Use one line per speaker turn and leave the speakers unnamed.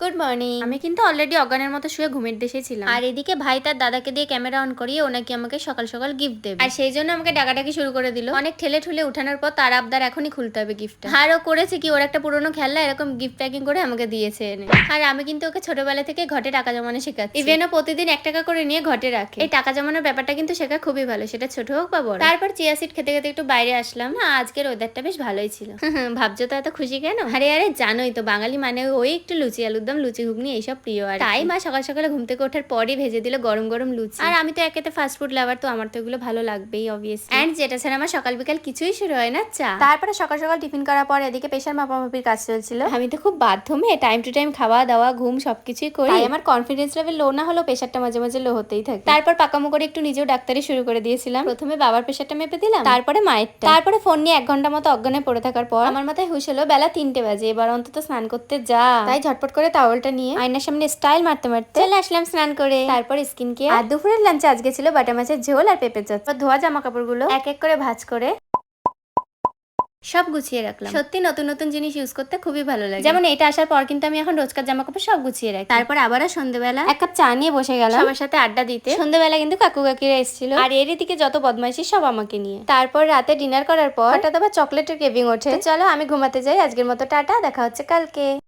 Good morning. আমি কিন্তু already অজ্ঞানের মতো শুয়ে ঘুমের দেশে ছিলাম, আর এদিকে ভাই তার দাদাকে দিয়ে ক্যামেরা অন করিয়ে ওনাকে আমাকে সকাল সকাল গিফট দেবে, আর সেই জন্য আমাকে ডাকাডাকি শুরু করে দিল। অনেক ঠেলে ঠুলে উঠানোর পর তার আবদার এখনই খুলতে হবে গিফটটা। আর ও করেছে কি, ওর একটা পুরোনো খেলনা এরকম গিফট প্যাকিং করে আমাকে দিয়েছে এনে। আর আমি কিন্তু ওকে ছোটবেলা থেকে ঘটে টাকা জমানো শেখাচ্ছি। ইভেন ও প্রতিদিন 1 টাকা করে নিয়ে ঘটে রাখে। এই টাকা জমানোর ব্যাপারটা কিন্তু শেখা খুবই ভালো, সেটা ছোট হোক বা বড়। তারপর চিয়া সিড খেতে খেতে একটু বাইরে আসলাম। না, আজকের ওয়েদারটা বেশ ভালোই ছিল। ভাবছো তো এত খুশি কেন? আরে আরে জানোই তো, বাঙালি মানে ওই একটু লুচি আলুর দম, লুচি ঘুগনি এইসব প্রিয়। আর তাই মা সকাল সকালে ঘুম থেকে ওঠার পরই ভেজে দিল গরম গরম লুচি। আর আমি তো একেতে ফাস্ট ফুড লাভার, তো আমার তো এগুলো ভালো লাগবেই অবভিয়াসলি। এন্ড যেটা ছাড়া আমার সকাল বিকাল কিছুই শুরু হয় না, চা। তারপরে সকাল সকাল টিফিন করার পর এদিকে প্রেশার মাপামাপির কাজ চলছিল। আমি তো খুব বাধ্য মেয়ে, টাইম টু টাইম খাওয়া দাওয়া ঘুম সবকিছুই করি। তাই আমার কনফিডেন্স লেভেল লো না হলেও প্রেশারটা মাঝে মাঝে লো হতেই থাকে। তারপর পাকামো করে একটু নিজেও ডাক্তারি শুরু করে দিয়েছিলাম। প্রথমে বাবার প্রেশারটা মেপে দিলাম, তারপরে মায়েরটা। তারপরে ফোন নিয়ে 1 ঘন্টা মতো অজ্ঞানে পড়ে থাকার পর আমার মাথায় হুশ হলো বেলা 3টে বাজে, এবার অন্তত স্নান করতে যা। তাই ঝটপট করে টাওয়েলটা নিয়ে আয়নার সামনে স্টাইল মারতে মারতে চলে আসলাম স্নান করে। তারপর স্কিন কেয়ার। আর দুপুরের লাঞ্চে আজকে ছিল বাটা মাছের ঝোল আর পেঁপে চচ্চড়ি। ধোয়া জামা কাপড়গুলো এক এক করে ভাঁজ করে সব গুছিয়ে রাখলাম। সত্যি নতুন নতুন জিনিস ইউজ করতে খুবই ভালো লাগে। যেমন এটা আসার পর কিন্তু আমি এখন রোজকার জামা কাপড় সব গুছিয়ে রাখি। তারপর আবারও সন্ধ্যেবেলা 1 কাপ চা নিয়ে বসে গেলাম সবার সাথে আড্ডা দিতে। সন্ধ্যেবেলা কিন্তু কাকু কাকিরা এসেছিল, আর এর দিকে যত বদমাইশি সব আমাকে নিয়ে। তারপর রাতে ডিনার করার পর হঠাৎ আবার চকলেটের ক্রেভিং ওঠে। চলো আমি ঘুমাতে যাই, আজকের মতো টাটা, দেখা হচ্ছে কালকে।